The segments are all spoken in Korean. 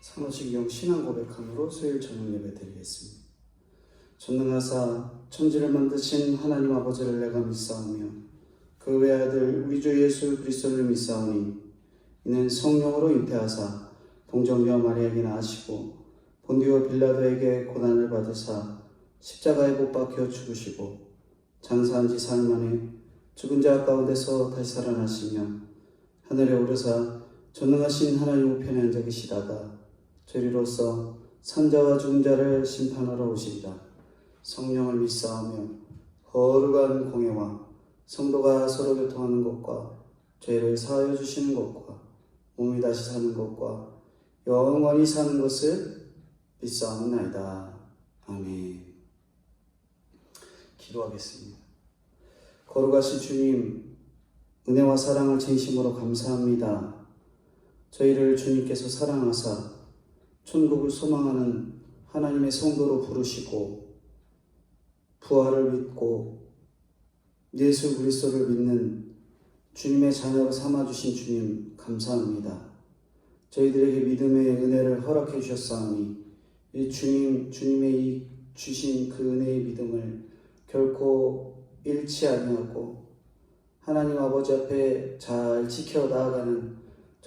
산호신경 신앙 고백함으로 수요일 저녁 예배 드리겠습니다. 전능하사 천지를 만드신 하나님 아버지를 내가 믿사오며 그 외아들 우리 주 예수 그리스도를 믿사오니 이는 성령으로 잉태하사 동정녀 마리아에게 낳으시고 본디오 빌라도에게 고난을 받으사 십자가에 못 박혀 죽으시고 장사한 지 사흘 만에 죽은 자 가운데서 다시 살아나시며 하늘에 오르사 전능하신 하나님 우편에 앉아 계시다가 저리로서 산자와 죽은 자를 심판하러 오시리라. 성령을 믿사오며 거룩한 공예와 성도가 서로 교통하는 것과 죄를 사하여 주시는 것과 몸이 다시 사는 것과 영원히 사는 것을 믿사옵나이다. 아멘. 기도하겠습니다. 거룩하신 주님, 은혜와 사랑을 진심으로 감사합니다. 저희를 주님께서 사랑하사 천국을 소망하는 하나님의 성도로 부르시고 부활을 믿고 예수 그리스도를 믿는 주님의 자녀로 삼아주신 주님 감사합니다. 저희들에게 믿음의 은혜를 허락해 주셨사오니 이 주님의 주신 그 은혜의 믿음을 결코 잃지 아니하고 하나님 아버지 앞에 잘 지켜 나아가는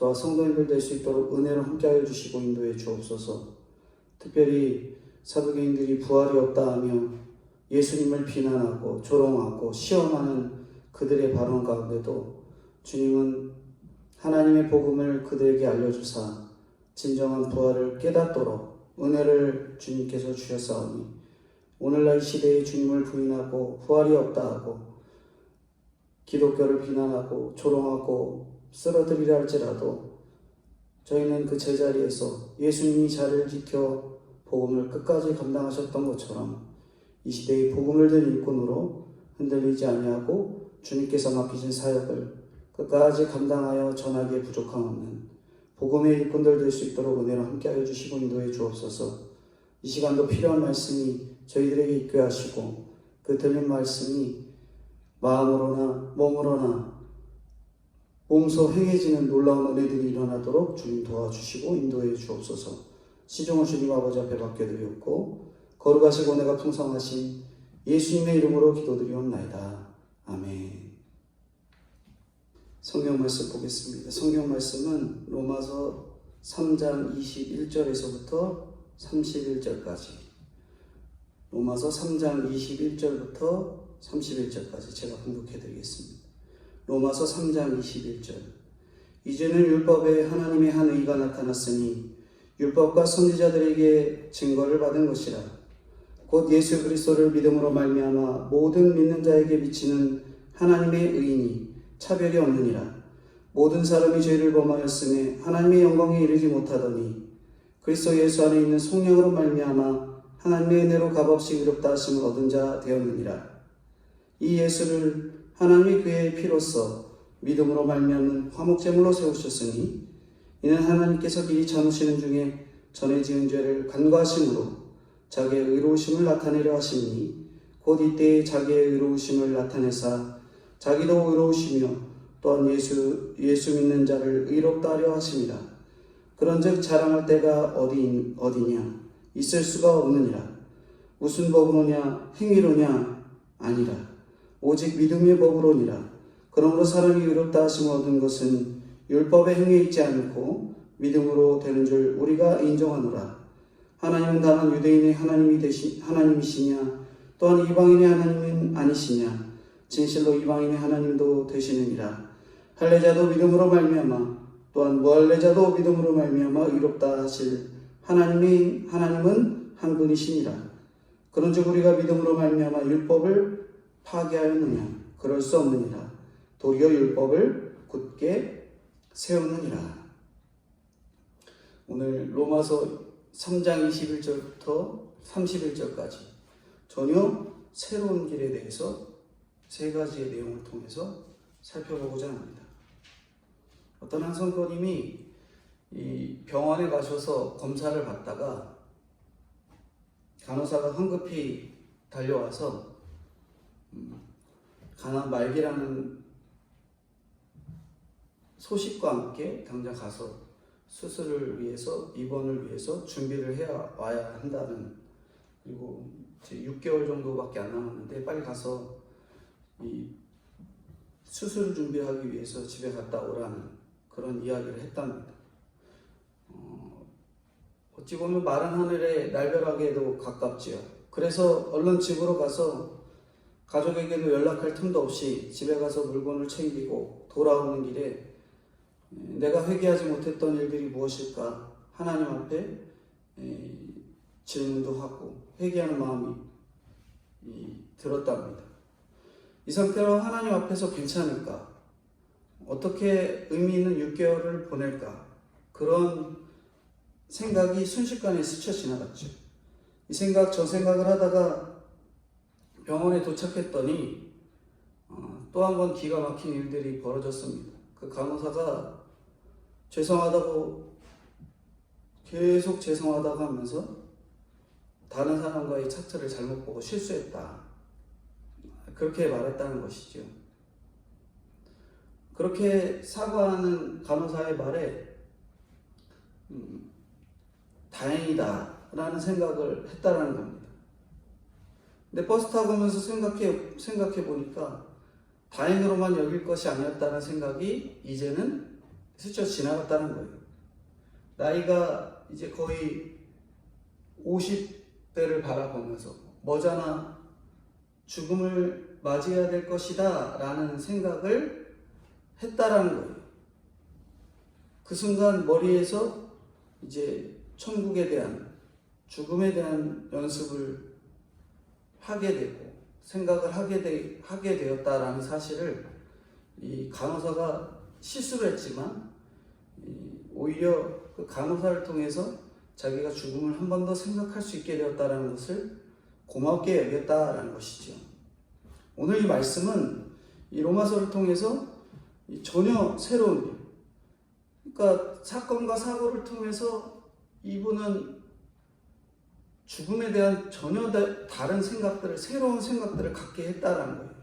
저와 성도님들 될 수 있도록 은혜로 함께하여 주시고 인도해 주옵소서. 특별히 사도계인들이 부활이 없다 하며 예수님을 비난하고 조롱하고 시험하는 그들의 발언 가운데도 주님은 하나님의 복음을 그들에게 알려주사 진정한 부활을 깨닫도록 은혜를 주님께서 주셨사오니 오늘날 이 시대에 주님을 부인하고 부활이 없다 하고 기독교를 비난하고 조롱하고 쓰러뜨리려 할지라도 저희는 그 제자리에서 예수님이 자리를 지켜 복음을 끝까지 감당하셨던 것처럼 이 시대의 복음을 든 일꾼으로 흔들리지 아니하고 주님께서 맡기신 사역을 끝까지 감당하여 전하기에 부족함 없는 복음의 일꾼들 될 수 있도록 은혜로 함께하여 주시고 인도해 주옵소서. 이 시간도 필요한 말씀이 저희들에게 있게 하시고 그 들린 말씀이 마음으로나 몸으로나 몸소 행해지는 놀라운 은혜들이 일어나도록 주님 도와주시고 인도해 주옵소서. 시종을 주님 아버지 앞에 맡겨드렸고 거룩하시고 은혜가 풍성하신 예수님의 이름으로 기도드리옵나이다. 아멘. 성경 말씀 보겠습니다. 성경 말씀은 로마서 3장 21절에서부터 31절까지 로마서 3장 21절부터 31절까지 제가 봉독해 드리겠습니다. 로마서 3장 21절. 이제는 율법에 하나님의 한 의가 나타났으니 율법과 선지자들에게 증거를 받은 것이라. 곧 예수 그리스도를 믿음으로 말미암아 모든 믿는 자에게 미치는 하나님의 의인이 차별이 없느니라. 모든 사람이 죄를 범하였음에 하나님의 영광에 이르지 못하더니 그리스도 예수 안에 있는 성령으로 말미암아 하나님의 은혜로 값없이 의롭다 하심을 얻은 자 되었느니라. 이 예수를 하나님이 그의 피로써 믿음으로 말미암는 화목제물로 세우셨으니 이는 하나님께서 미리 참으시는 중에 전에 지은 죄를 간과하심으로 자기의 의로우심을 나타내려 하시니 곧 이때에 자기의 의로우심을 나타내사 자기도 의로우시며 또한 예수 믿는 자를 의롭다 하려 하심이라. 그런즉 자랑할 때가 어디냐 있을 수가 없느니라. 무슨 법으로냐 행위로냐 아니라 오직 믿음의 법으로니라. 그러므로 사람이 의롭다 하심을 얻은 것은 율법의 행위에 있지 않고 믿음으로 되는 줄 우리가 인정하노라. 하나님은 다만 유대인의 하나님이시냐 또한 이방인의 하나님은 아니시냐. 진실로 이방인의 하나님도 되시느니라. 할례자도 믿음으로 말미암아 또한 무할례자도 믿음으로 말미암아 의롭다 하실 하나님은 한 분이시니라. 그런즉 우리가 믿음으로 말미암아 율법을 파괴하였느냐? 그럴 수 없느니라. 도리어 율법을 굳게 세우느니라. 오늘 로마서 3장 21절부터 31절까지 전혀 새로운 길에 대해서 세 가지의 내용을 통해서 살펴보고자 합니다. 어떤 한 성도님이 이 병원에 가셔서 검사를 받다가 간호사가 황급히 달려와서 간암 말기라는 소식과 함께 당장 가서 수술을 위해서, 입원을 위해서 준비를 해야 와야 한다는, 그리고 이제 6개월 정도밖에 안 남았는데 빨리 가서 이 수술을 준비하기 위해서 집에 갔다 오라는 그런 이야기를 했답니다. 어찌 보면 마른 하늘의 날벼락에도 가깝지요. 그래서 얼른 집으로 가서 가족에게도 연락할 틈도 없이 집에 가서 물건을 챙기고 돌아오는 길에 내가 회개하지 못했던 일들이 무엇일까 하나님 앞에 질문도 하고 회개하는 마음이 들었답니다. 이 상태로 하나님 앞에서 괜찮을까? 어떻게 의미 있는 6개월을 보낼까? 그런 생각이 순식간에 스쳐 지나갔죠. 이 생각 저 생각을 하다가 병원에 도착했더니 또 한 번 기가 막힌 일들이 벌어졌습니다. 그 간호사가 죄송하다고 계속 죄송하다고 하면서 다른 사람과의 차트를 잘못 보고 실수했다, 그렇게 말했다는 것이죠. 그렇게 사과하는 간호사의 말에 다행이다 라는 생각을 했다라는 겁니다. 근데 버스 타고 오면서 생각해 보니까 다행으로만 여길 것이 아니었다는 생각이 이제는 스쳐 지나갔다는 거예요. 나이가 이제 거의 50대를 바라보면서 머지않아 죽음을 맞이해야 될 것이다 라는 생각을 했다라는 거예요. 그 순간 머리에서 이제 천국에 대한, 죽음에 대한 연습을 하게 되고 생각을 하게 되었다라는 사실을 이 간호사가 실수를 했지만 오히려 그 간호사를 통해서 자기가 죽음을 한 번 더 생각할 수 있게 되었다라는 것을 고맙게 여겼다라는 것이죠. 오늘 이 말씀은 이 로마서를 통해서 전혀 새로운 일, 그러니까 사건과 사고를 통해서 이분은 죽음에 대한 전혀 다른 생각들을, 새로운 생각들을 갖게 했다라는 거예요.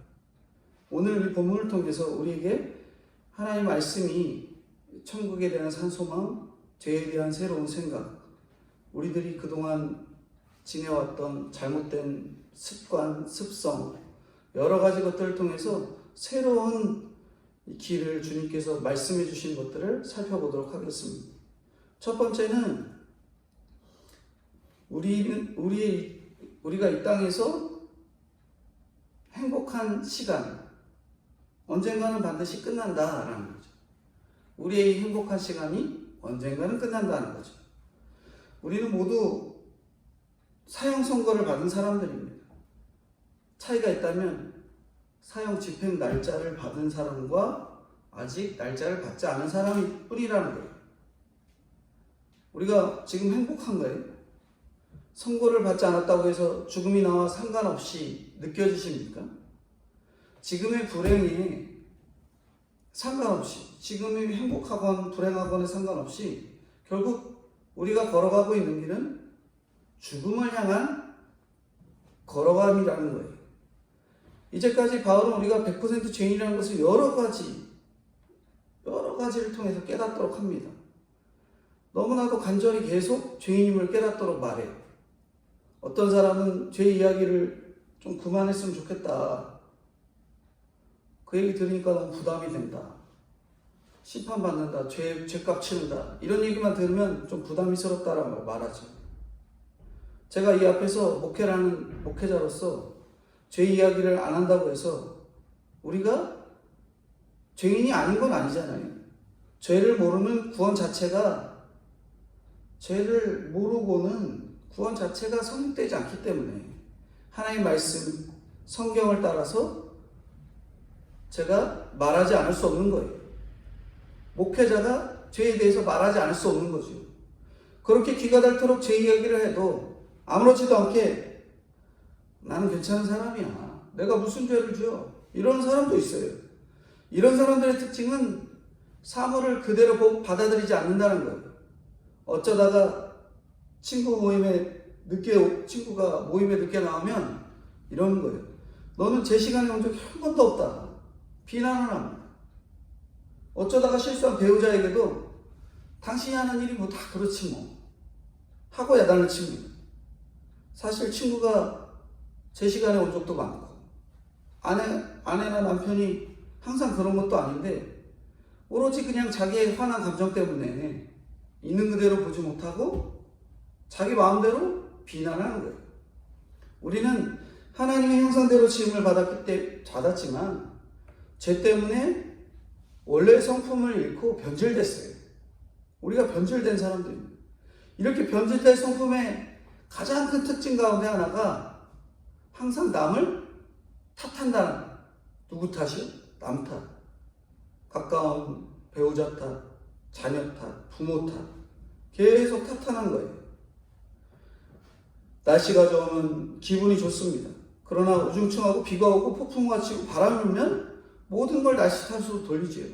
오늘 이 본문을 통해서 우리에게 하나님의 말씀이 천국에 대한 산소망, 죄에 대한 새로운 생각, 우리들이 그동안 지내왔던 잘못된 습관, 습성, 여러 가지 것들을 통해서 새로운 길을 주님께서 말씀해 주신 것들을 살펴보도록 하겠습니다. 첫 번째는 우리가 이 땅에서 행복한 시간, 언젠가는 반드시 끝난다라는 거죠. 우리의 행복한 시간이 언젠가는 끝난다는 거죠. 우리는 모두 사형 선고를 받은 사람들입니다. 차이가 있다면 사형 집행 날짜를 받은 사람과 아직 날짜를 받지 않은 사람일 뿐이라는 거예요. 우리가 지금 행복한가요? 선고를 받지 않았다고 해서 죽음이 나와 상관없이 느껴지십니까? 지금의 불행에 상관없이, 지금이 행복하건 불행하건에 상관없이 결국 우리가 걸어가고 있는 길은 죽음을 향한 걸어감이라는 거예요. 이제까지 바울은 우리가 100% 죄인이라는 것을 여러 가지를 통해서 깨닫도록 합니다. 너무나도 간절히 계속 죄인임을 깨닫도록 말해요. 어떤 사람은 죄 이야기를 좀 그만했으면 좋겠다, 그 얘기 들으니까 너무 부담이 된다, 심판받는다, 죄값 치른다, 이런 얘기만 들으면 좀 부담스럽다라고 말하죠. 제가 이 앞에서 목회라는 목회자로서 죄 이야기를 안 한다고 해서 우리가 죄인이 아닌 건 아니잖아요. 죄를 모르는 구원 자체가, 죄를 모르고는 구원 자체가 성립되지 않기 때문에 하나님의 말씀, 성경을 따라서 제가 말하지 않을 수 없는 거예요. 목회자가 죄에 대해서 말하지 않을 수 없는 거죠. 그렇게 귀가 닳도록 죄 이야기를 해도 아무렇지도 않게 나는 괜찮은 사람이야, 내가 무슨 죄를 지어, 이런 사람도 있어요. 이런 사람들의 특징은 사물을 그대로 받아들이지 않는다는 거예요. 어쩌다가 친구가 모임에 늦게 나오면 이러는 거예요. 너는 제 시간에 온 적이 한 번도 없다, 비난을 합니다. 어쩌다가 실수한 배우자에게도 당신이 하는 일이 뭐 다 그렇지 뭐 하고 야단을 칩니다. 사실 친구가 제 시간에 온 적도 많고 아내나 남편이 항상 그런 것도 아닌데 오로지 그냥 자기의 화난 감정 때문에 있는 그대로 보지 못하고 자기 마음대로 비난하는 거예요. 우리는 하나님의 형상대로 지음을 받았지만 죄 때문에 원래의 성품을 잃고 변질됐어요. 우리가 변질된 사람들입니다. 이렇게 변질된 성품의 가장 큰 특징 가운데 하나가 항상 남을 탓한다는, 누구 탓이요? 남 탓. 가까운 배우자 탓, 자녀 탓, 부모 탓. 계속 탓하는 거예요. 날씨가 좋으면 기분이 좋습니다. 그러나 우중충하고 비가 오고 폭풍우가 치고 바람이 불면 모든 걸 날씨 탓으로 돌리지요.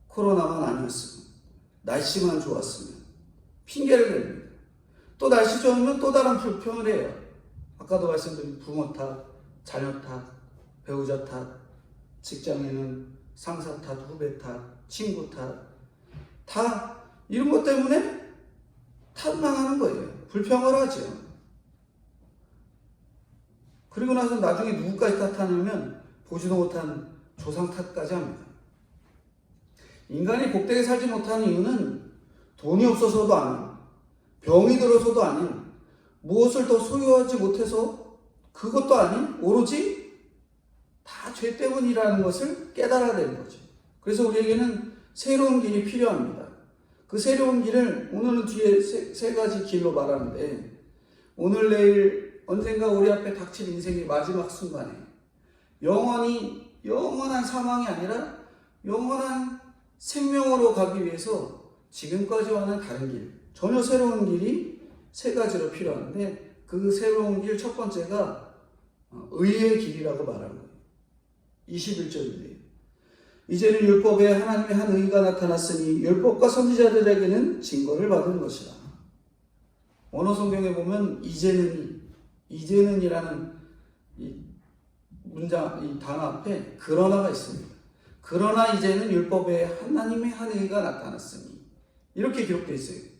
코로나만 아니었으면, 날씨만 좋았으면 핑계를 댑니다. 또 날씨 좋으면 또 다른 불평을 해요. 아까도 말씀드린 부모 탓, 자녀 탓, 배우자 탓, 직장에는 상사 탓, 후배 탓, 친구 탓, 다 이런 것 때문에 탓망하는 거예요. 불평을 하죠. 그리고 나서 나중에 누구까지 탓하냐면 보지도 못한 조상 탓까지 합니다. 인간이 복되게 살지 못하는 이유는 돈이 없어서도 아닌, 병이 들어서도 아닌, 무엇을 더 소유하지 못해서 그것도 아닌, 오로지 다 죄 때문이라는 것을 깨달아야 되는 거죠. 그래서 우리에게는 새로운 길이 필요합니다. 그 새로운 길을 오늘은 뒤에 세 가지 길로 말하는데, 오늘 내일 언젠가 우리 앞에 닥칠 인생의 마지막 순간에 영원한 사망이 아니라 영원한 생명으로 가기 위해서 지금까지와는 다른 길, 전혀 새로운 길이 세 가지로 필요한데, 그 새로운 길 첫 번째가 의의 길이라고 말하는 거예요. 21절인데요. 이제는 율법에 하나님의 한 의가 나타났으니 율법과 선지자들에게는 증거를 받은 것이라. 원어 성경에 보면 이제는이라는 이 문장, 이 단어 앞에 그러나가 있습니다. 그러나 이제는 율법에 하나님의 한 의가 나타났으니, 이렇게 기록되어 있어요.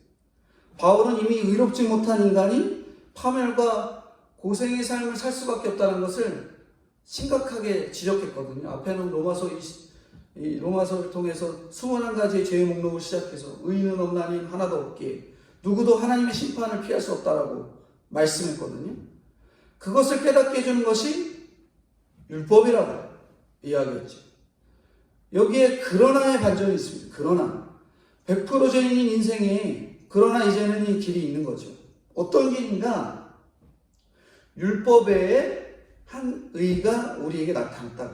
바울은 이미 의롭지 못한 인간이 파멸과 고생의 삶을 살 수밖에 없다는 것을 심각하게 지적했거든요. 앞에는 로마서를 통해서 21가지의 죄의 목록을 시작해서 의인은 없나니 하나도 없기에 누구도 하나님의 심판을 피할 수 없다라고 말씀했거든요. 그것을 깨닫게 해주는 것이 율법이라고 이야기했죠. 여기에 그러나의 반전이 있습니다. 그러나 100% 죄인인 인생에 그러나 이제는 이 길이 있는 거죠. 어떤 길인가? 율법 외에 한 의가 우리에게 나타났다.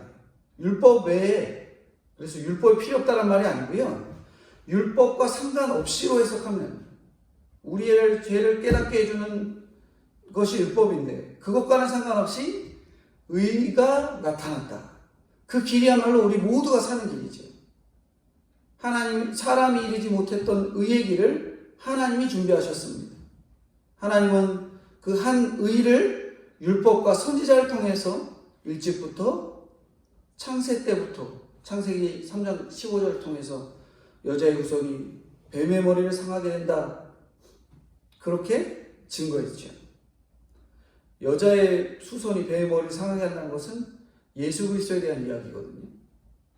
율법 외에, 그래서 율법이 필요 없다는 말이 아니고요. 율법과 상관없이로 해석하면 우리의 죄를 깨닫게 해주는 것이 율법인데, 그것과는 상관없이 의가 나타났다. 그 길이야말로 우리 모두가 사는 길이죠. 사람이 이르지 못했던 의의 길을 하나님이 준비하셨습니다. 하나님은 그 한 의를 율법과 선지자를 통해서 일찍부터 창세 때부터, 창세기 3장 15절을 통해서 여자의 후손이 뱀의 머리를 상하게 된다, 그렇게 증거했죠. 여자의 후손이 뱀의 머리를 상하게 한다는 것은 예수 그리스도에 대한 이야기거든요.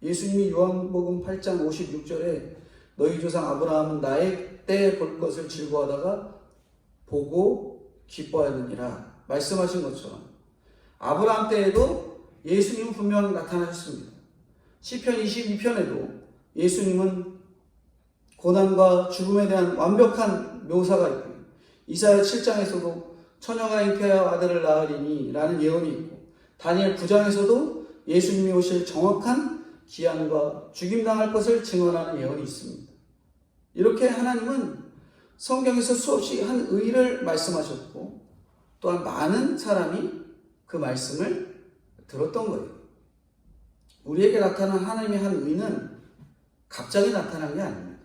예수님이 요한복음 8장 56절에 너희 조상 아브라함은 나의 때 볼 것을 즐거워하다가 보고 기뻐하느니라 말씀하신 것처럼 아브라함 때에도 예수님은 분명히 나타나셨습니다. 시편 22편에도 예수님은 고난과 죽음에 대한 완벽한 묘사가 있고, 이사야 7장에서도 처녀가 잉태하여 아들을 낳으리니 라는 예언이 있고, 다니엘 9장에서도 예수님이 오실 정확한 기한과 죽임당할 것을 증언하는 예언이 있습니다. 이렇게 하나님은 성경에서 수없이 한 의를 말씀하셨고, 또한 많은 사람이 그 말씀을 들었던 거예요. 우리에게 나타난 하나님의 한 의는 갑자기 나타난 게 아닙니다.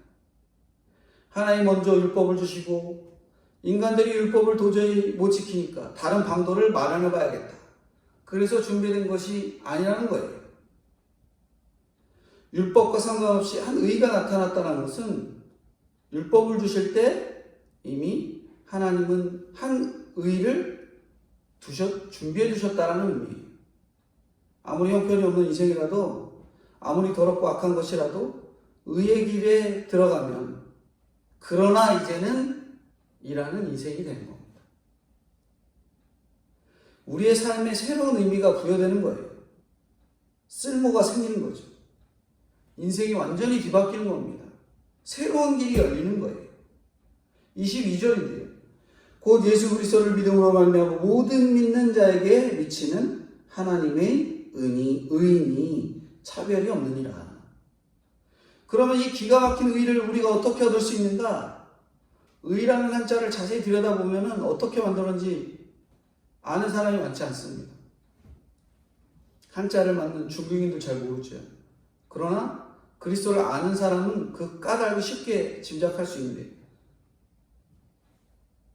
하나님 먼저 율법을 주시고 인간들이 율법을 도저히 못 지키니까 다른 방도를 마련해 봐야겠다. 그래서 준비된 것이 아니라는 거예요. 율법과 상관없이 한 의가 나타났다는 것은 율법을 주실 때 이미 하나님은 한 의를 준비해 두셨다는 의미예요. 아무리 형편이 없는 인생이라도, 아무리 더럽고 악한 것이라도 의의 길에 들어가면 그러나 이제는 이라는 인생이 되는 겁니다. 우리의 삶에 새로운 의미가 부여되는 거예요. 쓸모가 생기는 거죠. 인생이 완전히 뒤바뀌는 겁니다. 새로운 길이 열리는 거예요. 22절인데요. 곧 예수 그리스도를 믿음으로 말미암아 모든 믿는 자에게 미치는 하나님의 의인이 차별이 없느니라. 그러면 이 기가 막힌 의를 우리가 어떻게 얻을 수 있는가? 의라는 한자를 자세히 들여다보면 어떻게 만들었는지 아는 사람이 많지 않습니다. 한자를 만든 중국인도 잘 모르죠. 그러나 그리스도를 아는 사람은 그 까닭을 쉽게 짐작할 수 있는데,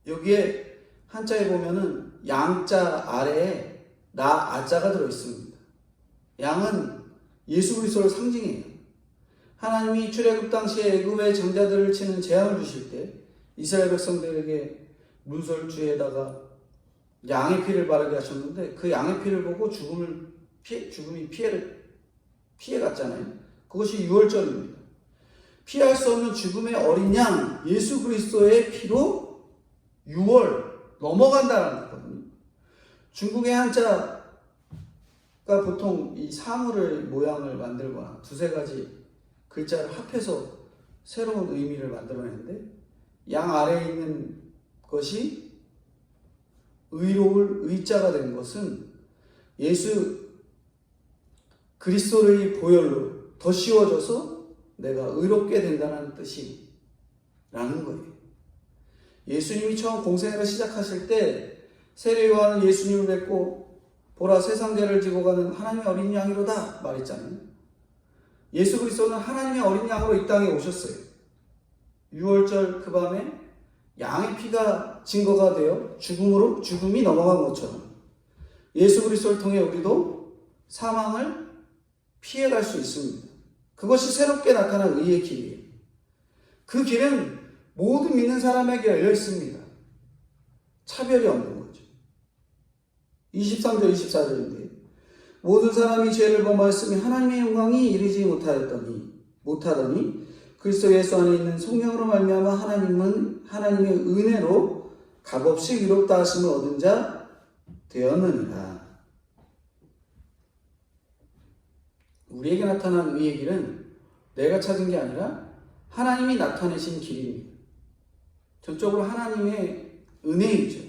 여기에 한자에 보면은 양자 아래에 라 아자가 들어있습니다. 양은 예수 그리스도를 상징해요. 하나님이 출애굽 당시에 애굽의 장자들을 치는 재앙을 주실 때 이스라엘 백성들에게 문설주에다가 양의 피를 바르게 하셨는데, 그 양의 피를 보고 죽음이 피해갔잖아요. 그것이 유월절입니다. 피할 수 없는 죽음의 어린 양 예수 그리스도의 피로 6월 넘어간다는 거거든요. 중국의 한자가 보통 이 사물의 모양을 만들거나 두세 가지 글자를 합해서 새로운 의미를 만들어내는데, 양 아래에 있는 것이 의로울 의자가 된 것은 예수 그리스도의 보혈로 더 씌워져서 내가 의롭게 된다는 뜻이라는 거예요. 예수님이 처음 공생애를 시작하실 때 세례 요한은 예수님을 뵙고 보라 세상 죄를 지고 가는 하나님의 어린 양이로다 말했잖아요. 예수 그리스도는 하나님의 어린 양으로 이 땅에 오셨어요. 6월절 그 밤에 양의 피가 증거가 되어 죽음이 넘어간 것처럼 예수 그리스도를 통해 우리도 사망을 피해갈 수 있습니다. 그것이 새롭게 나타난 의의 길이에요. 그 길은 모든 믿는 사람에게 열려 있습니다. 차별이 없는 거죠. 23절 24절인데 모든 사람이 죄를 범하였으니 하나님의 영광이 이르지 못하더니 그리스도 예수 안에 있는 성령으로 말미암아 하나님의 은혜로 값없이 의롭다 하심을 얻은 자 되었느니라. 우리에게 나타난 의의 길은 내가 찾은 게 아니라 하나님이 나타내신 길입니다. 전적으로 하나님의 은혜이죠.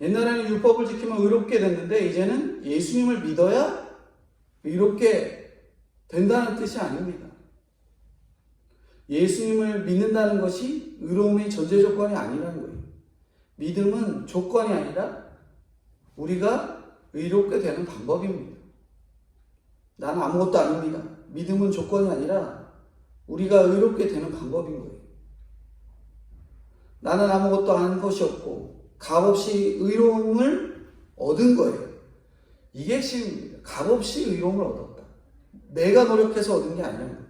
옛날에는 율법을 지키면 의롭게 됐는데 이제는 예수님을 믿어야 의롭게 된다는 뜻이 아닙니다. 예수님을 믿는다는 것이 의로움의 전제 조건이 아니라는 거예요. 믿음은 조건이 아니라 우리가 의롭게 되는 방법입니다. 나는 아무것도 아닙니다. 믿음은 조건이 아니라 우리가 의롭게 되는 방법인 거예요. 나는 아무것도 아는 것이 없고 값없이 의로움을 얻은 거예요. 이게 핵심입니다. 값없이 의로움을 얻었다. 내가 노력해서 얻은 게 아니라는 거예요.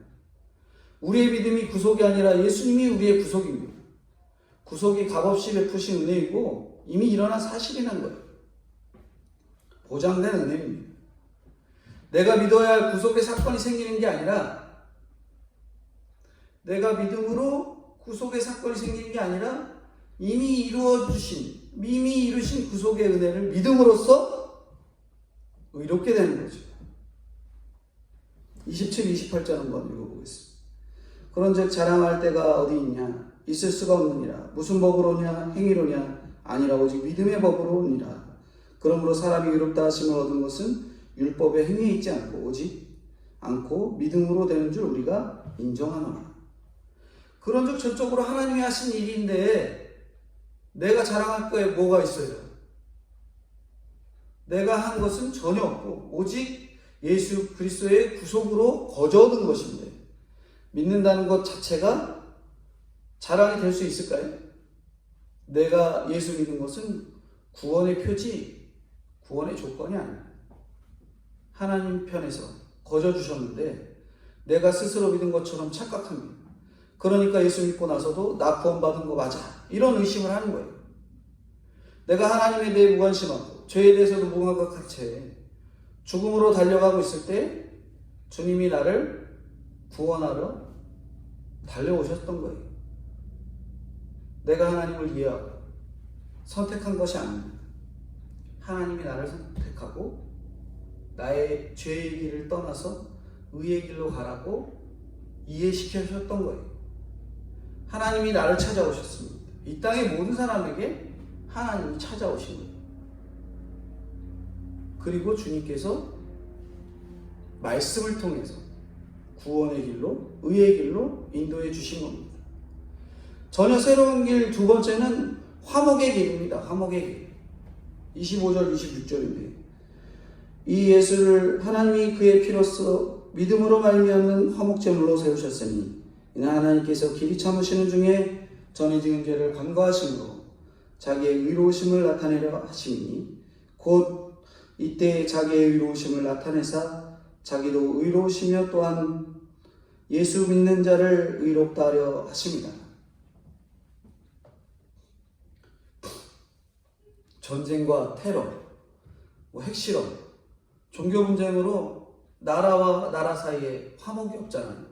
우리의 믿음이 구속이 아니라 예수님이 우리의 구속입니다. 구속이 값없이 베푸신 은혜이고 이미 일어난 사실이라는 거예요. 보장된 은혜입니다. 내가 믿어야 할 구속의 사건이 생기는 게 아니라, 내가 믿음으로 구속의 사건이 생기는 게 아니라 이미 이루신 구속의 은혜를 믿음으로써 의롭게 되는 거죠. 27, 28절 한번 읽어보겠습니다. 그런즉 자랑할 때가 어디 있냐? 있을 수가 없느니라. 무슨 법으로냐? 행위로냐? 아니라 오직 믿음의 법으로니라. 그러므로 사람이 의롭다 하심을 얻은 것은 율법의 행위에 있지 않고 믿음으로 되는 줄 우리가 인정하노라. 그런즉 전적으로 하나님이 하신 일인데 내가 자랑할 거에 뭐가 있어요? 내가 한 것은 전혀 없고 오직 예수 그리스도의 구속으로 거저 얻은 것인데 믿는다는 것 자체가 자랑이 될 수 있을까요? 내가 예수 믿는 것은 구원의 표지, 구원의 조건이 아닙니다. 하나님 편에서 거저 주셨는데 내가 스스로 믿은 것처럼 착각합니다. 그러니까 예수 믿고 나서도 나 구원받은 거 맞아, 이런 의심을 하는 거예요. 내가 하나님에 대해 무관심하고 죄에 대해서도 무감각한 채 죽음으로 달려가고 있을 때 주님이 나를 구원하러 달려오셨던 거예요. 내가 하나님을 이해하고 선택한 것이 아닙니다. 하나님이 나를 선택하고 나의 죄의 길을 떠나서 의의 길로 가라고 이해시켜주셨던 거예요. 하나님이 나를 찾아오셨습니다. 이 땅의 모든 사람에게 하나님이 찾아오신 거예요. 그리고 주님께서 말씀을 통해서 구원의 길로, 의의 길로 인도해 주신 겁니다. 전혀 새로운 길 두 번째는 화목의 길입니다. 화목의 길. 25절, 26절인데 이 예수를 하나님이 그의 피로써 믿음으로 말미암는 화목제물로 세우셨으니 이는 하나님께서 길이 참으시는 중에 전에 지은 죄를 간과하심으로 자기의 의로우심을 나타내려 하심이니 곧 이때 자기의 의로우심을 나타내사 자기도 의로우시며 또한 예수 믿는 자를 의롭다 하려 하십니다. 전쟁과 테러, 핵실험, 종교 분쟁으로 나라와 나라 사이에 화목이 없잖아요.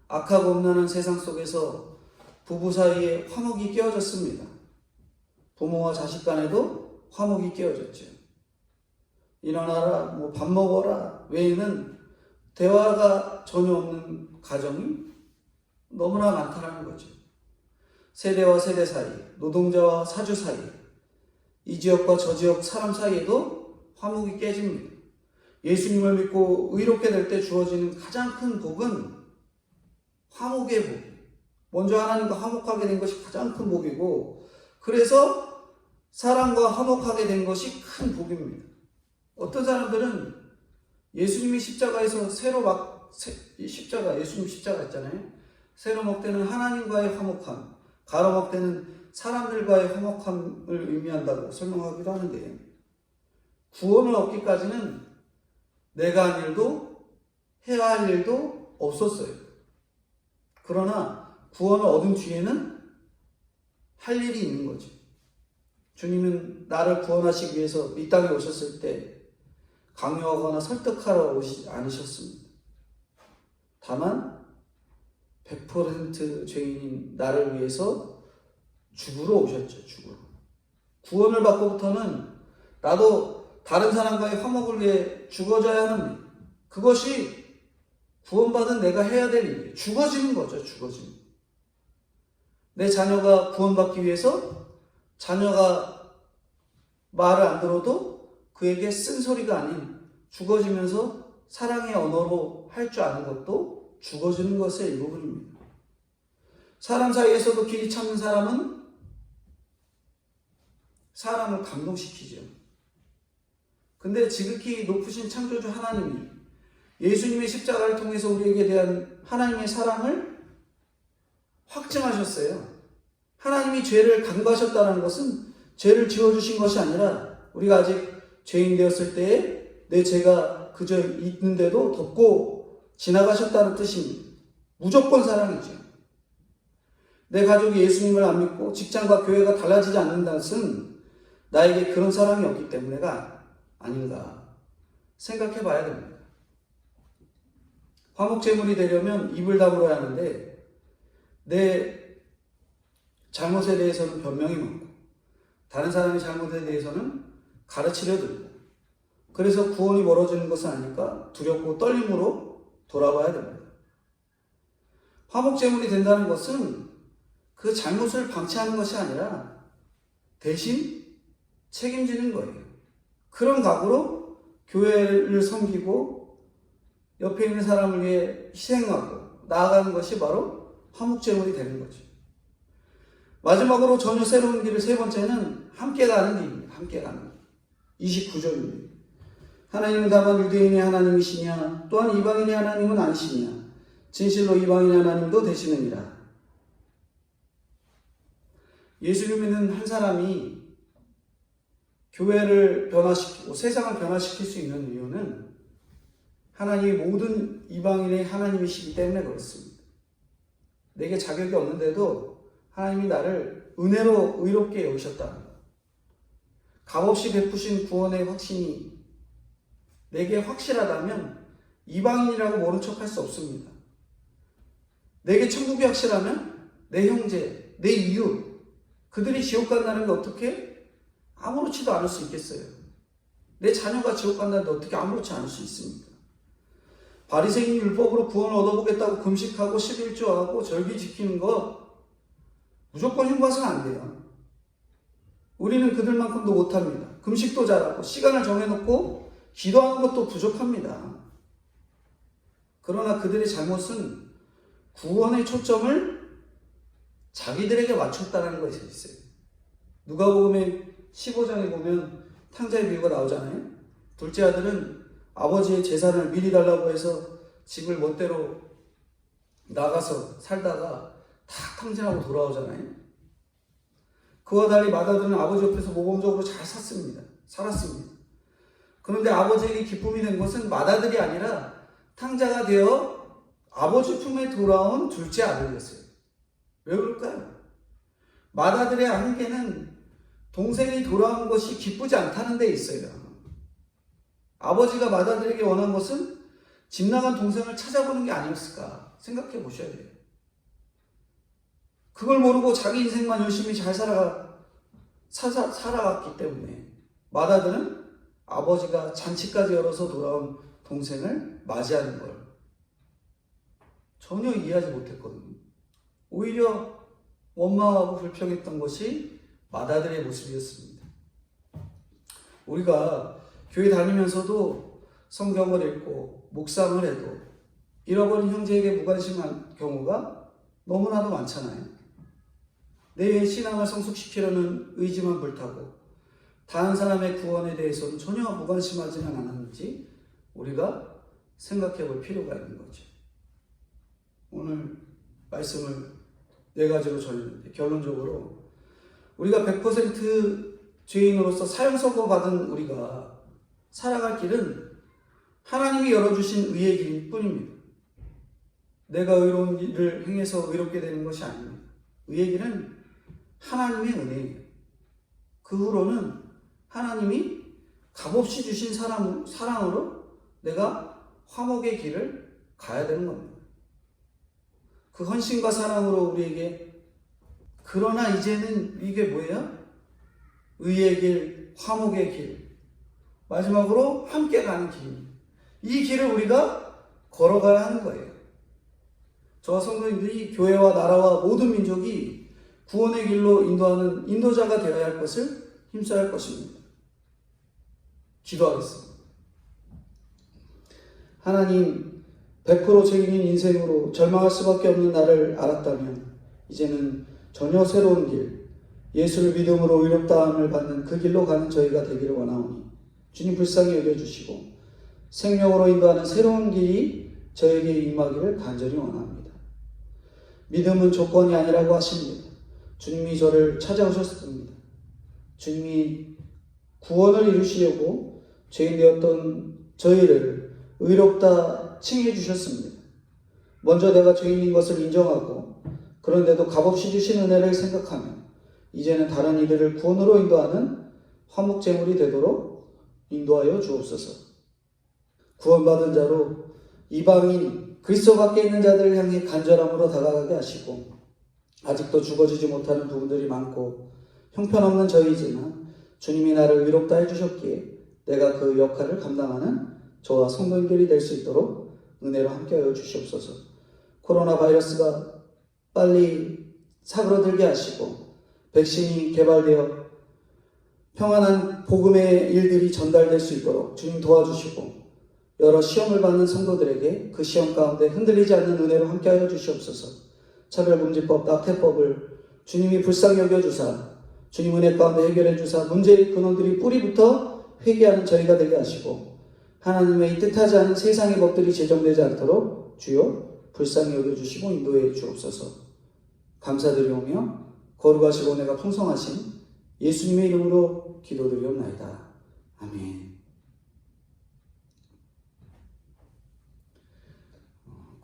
악하고 음란한 세상 속에서 부부 사이에 화목이 깨어졌습니다. 부모와 자식 간에도 화목이 깨어졌죠. 일어나라, 밥 먹어라 외에는 대화가 전혀 없는 가정이 너무나 많다는 거죠. 세대와 세대 사이, 노동자와 사주 사이, 이 지역과 저 지역 사람 사이에도 화목이 깨집니다. 예수님을 믿고 의롭게 될 때 주어지는 가장 큰 복은 화목의 복이에요. 먼저 하나님과 화목하게 된 것이 가장 큰 복이고, 그래서 사람과 화목하게 된 것이 큰 복입니다. 어떤 사람들은 예수님이 십자가에서 예수님 십자가 있잖아요. 세로 먹되는 하나님과의 화목함, 가로 먹되는 사람들과의 화목함을 의미한다고 설명하기도 하는데, 구원을 얻기까지는 내가 한 일도 해야 할 일도 없었어요. 그러나 구원을 얻은 뒤에는 할 일이 있는 거죠. 주님은 나를 구원하시기 위해서 이 땅에 오셨을 때 강요하거나 설득하러 오시지 않으셨습니다. 다만 100% 죄인인 나를 위해서 죽으러 오셨죠. 죽으러. 구원을 받고부터는 나도 다른 사람과의 화목을 위해 죽어져야 합니다. 그것이 구원받은 내가 해야 될 일이에요. 죽어지는 거죠. 죽어지는. 내 자녀가 구원받기 위해서 자녀가 말을 안 들어도 그에게 쓴소리가 아닌 죽어지면서 사랑의 언어로 할 줄 아는 것도 죽어지는 것의 일부분입니다. 사람 사이에서도 길이 찾는 사람은 사람을 감동시키죠. 근데 지극히 높으신 창조주 하나님이 예수님의 십자가를 통해서 우리에게 대한 하나님의 사랑을 확증하셨어요. 하나님이 죄를 간과하셨다는 것은 죄를 지워주신 것이 아니라 우리가 아직 죄인 되었을 때에 내 죄가 그저 있는데도 덮고 지나가셨다는 뜻입니다. 무조건 사랑이죠. 내 가족이 예수님을 안 믿고 직장과 교회가 달라지지 않는다는 것은 나에게 그런 사랑이 없기 때문에가 아닌가 생각해 봐야 됩니다. 화목제물이 되려면 입을 다물어야 하는데 내 잘못에 대해서는 변명이 많고 다른 사람의 잘못에 대해서는 가르치려 들고 그래서 구원이 멀어지는 것은 아닐까 두렵고 떨림으로 돌아봐야 됩니다. 화목제물이 된다는 것은 그 잘못을 방치하는 것이 아니라 대신 책임지는 거예요. 그런 각오로 교회를 섬기고 옆에 있는 사람을 위해 희생하고 나아가는 것이 바로 화목제물이 되는 거죠. 마지막으로 전혀 새로운 길을 세 번째는 함께 가는 길입니다. 함께 가는 길. 29절입니다. 하나님은 다만 유대인의 하나님이시냐 또한 이방인의 하나님은 아니시냐 진실로 이방인의 하나님도 되시느니라. 예수를 믿는 한 사람이 교회를 변화시키고 세상을 변화시킬 수 있는 이유는 하나님이 모든 이방인의 하나님이시기 때문에 그렇습니다. 내게 자격이 없는데도 하나님이 나를 은혜로 의롭게 여기셨다는 것. 값없이 베푸신 구원의 확신이 내게 확실하다면 이방인이라고 모른 척할 수 없습니다. 내게 천국이 확실하면 내 형제, 내 이웃, 그들이 지옥 간다는 게 어떻게 아무렇지도 않을 수 있겠어요? 내 자녀가 지옥 간다는데 어떻게 아무렇지 않을 수 있습니까? 바리새인 율법으로 구원을 얻어보겠다고 금식하고 11조하고 절기 지키는 것 무조건 흉봐서는 안 돼요. 우리는 그들만큼도 못합니다. 금식도 잘하고 시간을 정해놓고 기도하는 것도 부족합니다. 그러나 그들의 잘못은 구원의 초점을 자기들에게 맞췄다는 것이 있어요. 누가복음의 15장에 보면 탕자의 비유가 나오잖아요. 둘째 아들은 아버지의 재산을 미리 달라고 해서 집을 멋대로 나가서 살다가 다 탕진하고 돌아오잖아요. 그와 달리 맏아들은 아버지 옆에서 모범적으로 잘 살았습니다. 그런데 아버지에게 기쁨이 된 것은 맏아들이 아니라 탕자가 되어 아버지 품에 돌아온 둘째 아들이었어요. 왜 그럴까요? 맏아들의 한계는 동생이 돌아온 것이 기쁘지 않다는 데 있어요. 아버지가 맏아들에게 원한 것은 집 나간 동생을 찾아보는 게 아니었을까 생각해 보셔야 돼요. 그걸 모르고 자기 인생만 열심히 잘 살아갔기 때문에 맏아들은 아버지가 잔치까지 열어서 돌아온 동생을 맞이하는 걸 전혀 이해하지 못했거든요. 오히려 원망하고 불평했던 것이 맏아들의 모습이었습니다. 우리가 교회 다니면서도 성경을 읽고 묵상을 해도 잃어버린 형제에게 무관심한 경우가 너무나도 많잖아요. 내 신앙을 성숙시키려는 의지만 불타고 다른 사람의 구원에 대해서는 전혀 무관심하지는 않았는지 우리가 생각해 볼 필요가 있는 거죠. 오늘 말씀을 4가지로 전했는데 결론적으로 우리가 100% 죄인으로서 사형 선고받은 우리가 살아갈 길은 하나님이 열어주신 의의 길일 뿐입니다. 내가 의로운 길을 행해서 의롭게 되는 것이 아닙니다. 의의 길은 하나님의 은혜예요. 그 후로는 하나님이 값없이 주신 사랑으로 내가 화목의 길을 가야 되는 겁니다. 그 헌신과 사랑으로 우리에게 그러나 이제는 이게 뭐예요? 의의 길, 화목의 길, 마지막으로 함께 가는 길입니다. 이 길을 우리가 걸어가야 하는 거예요. 저와 성도님들이 교회와 나라와 모든 민족이 구원의 길로 인도하는 인도자가 되어야 할 것을 힘써야 할 것입니다. 기도하겠습니다. 하나님, 100% 죄인인 인생으로 절망할 수밖에 없는 나를 알았다면 이제는 전혀 새로운 길, 예수를 믿음으로 의롭다함을 받는 그 길로 가는 저희가 되기를 원하오니 주님 불쌍히 여겨주시고 생명으로 인도하는 새로운 길이 저에게 임하기를 간절히 원합니다. 믿음은 조건이 아니라고 하십니다. 주님이 저를 찾아오셨습니다. 주님이 구원을 이루시려고 죄인 되었던 저희를 의롭다 칭해 주셨습니다. 먼저 내가 죄인인 것을 인정하고 그런데도 값없이 주신 은혜를 생각하며 이제는 다른 이들을 구원으로 인도하는 화목제물이 되도록 인도하여 주옵소서. 구원받은 자로 이방인 그리스도 밖에 있는 자들을 향해 간절함으로 다가가게 하시고 아직도 죽어지지 못하는 부분들이 많고 형편없는 저희지만 주님이 나를 의롭다 해주셨기에 내가 그 역할을 감당하는 저와 성도님들이 될 수 있도록 은혜로 함께하여 주시옵소서. 코로나 바이러스가 빨리 사그러들게 하시고 백신이 개발되어 평안한 복음의 일들이 전달될 수 있도록 주님 도와주시고 여러 시험을 받는 성도들에게 그 시험 가운데 흔들리지 않는 은혜로 함께하여 주시옵소서. 차별금지법, 낙태법을 주님이 불쌍히 여겨주사 주님 은혜 가운데 해결해 주사 문제의 근원들이 뿌리부터 회개하는 저희가 되게 하시고 하나님의 이 뜻하지 않은 세상의 법들이 제정되지 않도록 주여 불쌍히 여겨주시고 인도해 주옵소서. 감사드리오며 거룩하시고 은혜가 풍성하신 예수님의 이름으로 기도드리옵나이다. 아멘.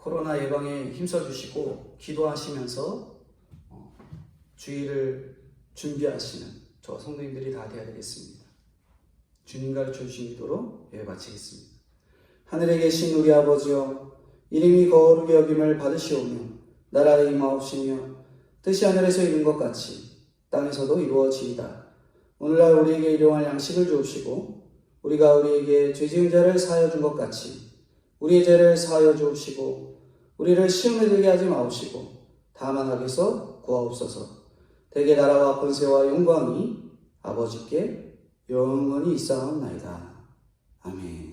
코로나 예방에 힘써주시고 기도하시면서 주일을 준비하시는 저 성도님들이 다 되어야 되겠습니다. 주님 가르쳐 주신 기도로 예배 바치겠습니다. 하늘에 계신 우리 아버지여, 이름이 거룩히 여김을 받으시오며 나라의 임하옵시며 뜻이 하늘에서 이룬 것 같이 땅에서도 이루어지이다. 오늘날 우리에게 일용할 양식을 주옵시고 우리가 우리에게 죄 지은 자를 사하여 준 것 같이 우리의 죄를 사하여 주옵시고 우리를 시험에 들게 하지 마옵시고 다만 악에서 구하옵소서. 대개 나라와 권세와 영광이 아버지께 영원히 있사옵나이다. 아멘.